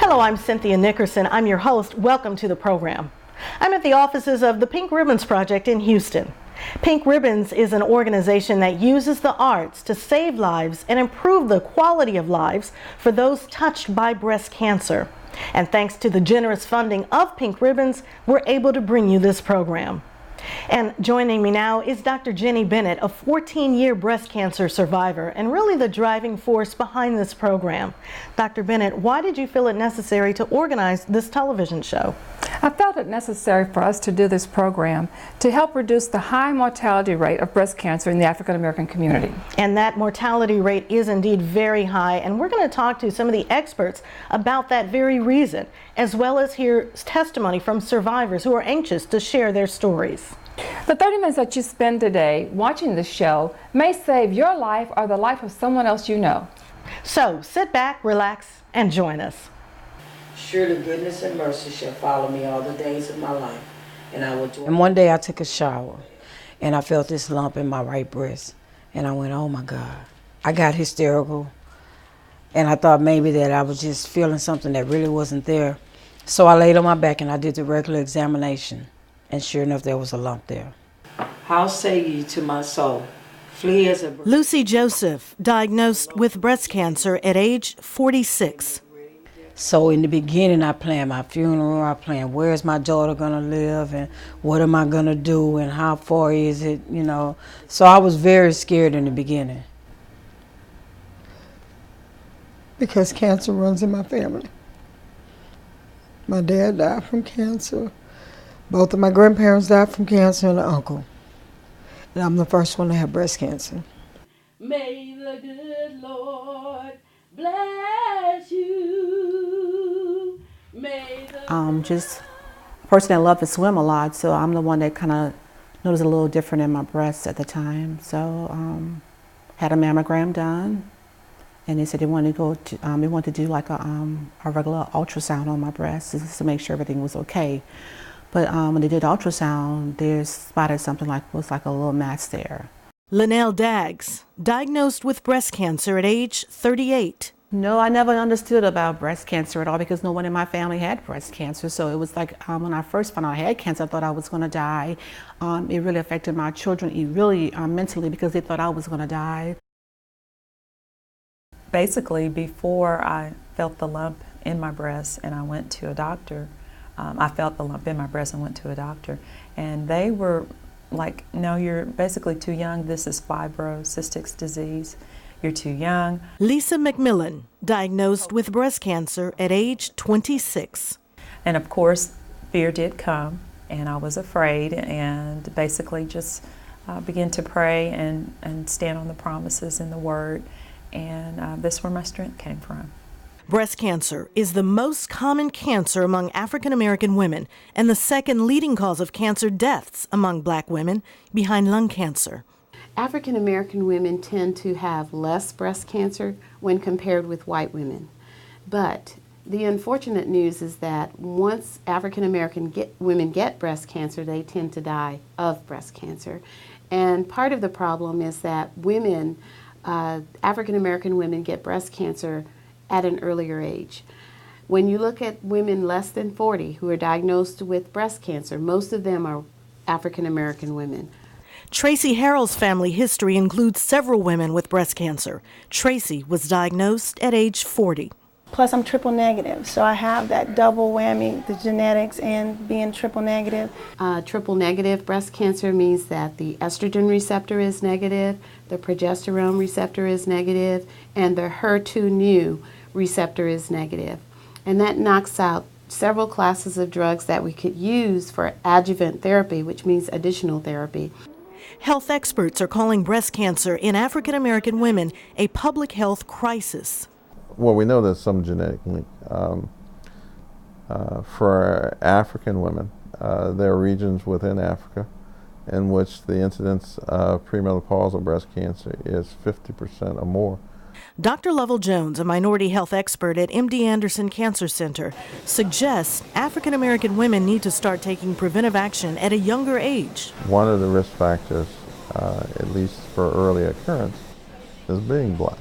Hello, I'm Cynthia Nickerson. I'm your host. Welcome to the program. I'm at the offices of the Pink Ribbons Project in Houston. Pink Ribbons is an organization that uses the arts to save lives and improve the quality of lives for those touched by breast cancer. And thanks to the generous funding of Pink Ribbons, we're able to bring you this program. And joining me now is Dr. Jenny Bennett, a 14-year breast cancer survivor and really the driving force behind this program. Dr. Bennett, why did you feel it necessary to organize this television show? I felt it necessary for us to do this program to help reduce the high mortality rate of breast cancer in the African American community. And that mortality rate is indeed very high, and we're going to talk to some of the experts about that very reason, as well as hear testimony from survivors who are anxious to share their stories. The 30 minutes that you spend today watching this show may save your life or the life of someone else you know. So sit back, relax, and join us. Surely goodness and mercy shall follow me all the days of my life, and I will dwell. And one day I took a shower, and I felt this lump in my right breast, and I went, oh my God. I got hysterical, and I thought maybe that I was just feeling something that really wasn't there. So I laid on my back and I did the regular examination, and sure enough, there was a lump there. How say ye to my soul, flee as a bird? Lucy Joseph, diagnosed with breast cancer at age 46. So in the beginning, I planned my funeral. I planned where's my daughter gonna live and what am I gonna do and how far is it, you know. So I was very scared in the beginning. Because cancer runs in my family. My dad died from cancer. Both of my grandparents died from cancer and an uncle. And I'm the first one to have breast cancer. May the good Lord bless you. May the Just a person that loved to swim a lot, so I'm the one that kind of noticed a little different in my breasts at the time. So had a mammogram done, and they said they wanted to go to, they wanted to do like a regular ultrasound on my breasts just to make sure everything was okay. But when they did ultrasound, they spotted something was like a little mass there. Linnell Daggs, diagnosed with breast cancer at age 38. No, I never understood about breast cancer at all because no one in my family had breast cancer. So it was like when I first found out I had cancer, I thought I was going to die. It really affected my children really mentally because they thought I was going to die. Basically, before I felt the lump in my breast and I went to a doctor, I felt the lump in my breast and went to a doctor, and they were like, no, you're basically too young. This is fibrocystic disease. You're too young. Lisa McMillan, diagnosed with breast cancer at age 26. And of course, fear did come, and I was afraid, and basically just began to pray and stand on the promises in the Word, and that's where my strength came from. Breast cancer is the most common cancer among African American women and the second leading cause of cancer deaths among Black women, behind lung cancer. African American women tend to have less breast cancer when compared with white women. But the unfortunate news is that once African American women get breast cancer, they tend to die of breast cancer. And part of the problem is that women, African American women, get breast cancer at an earlier age. When you look at women less than 40 who are diagnosed with breast cancer, most of them are African American women. Tracy Harrell's family history includes several women with breast cancer. Tracy was diagnosed at age 40. Plus I'm triple negative, so I have that double whammy, the genetics and being triple negative. Triple negative breast cancer means that the estrogen receptor is negative, the progesterone receptor is negative, and the HER2/neu receptor is negative. And that knocks out several classes of drugs that we could use for adjuvant therapy, which means additional therapy. Health experts are calling breast cancer in African American women a public health crisis. Well, we know there's some genetic link. For African women, there are regions within Africa in which the incidence of premenopausal breast cancer is 50% or more. Dr. Lovell Jones, a minority health expert at MD Anderson Cancer Center, suggests African American women need to start taking preventive action at a younger age. One of the risk factors, at least for early occurrence, is being Black,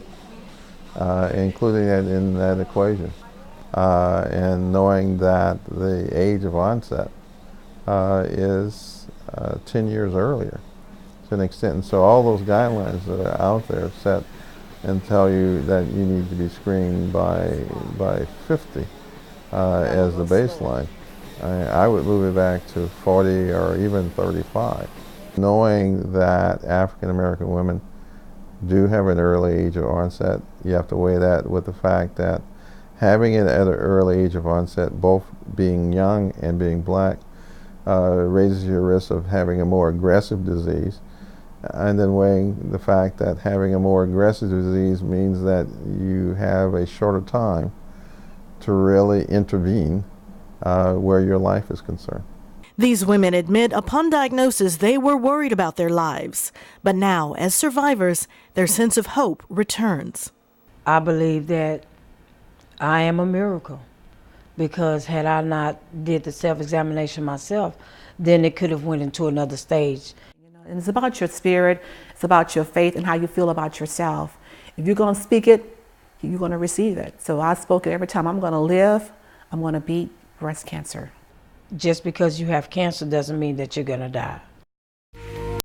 including that in that equation. and knowing that the age of onset is 10 years earlier to an extent. And so all those guidelines that are out there set and tell you that you need to be screened by 50 as the baseline. I would move it back to 40 or even 35. Knowing that African American women do have an early age of onset, you have to weigh that with the fact that having it at an early age of onset, both being young and being black, raises your risk of having a more aggressive disease. And then weighing the fact that having a more aggressive disease means that you have a shorter time to really intervene where your life is concerned. These women admit upon diagnosis they were worried about their lives, but now, as survivors, their sense of hope returns. I believe that I am a miracle, because had I not did the self-examination myself, then it could have went into another stage. And it's about your spirit, it's about your faith and how you feel about yourself. If you're going to speak it, you're going to receive it. So I spoke it every time. I'm going to live, I'm going to beat breast cancer. Just because you have cancer doesn't mean that you're going to die.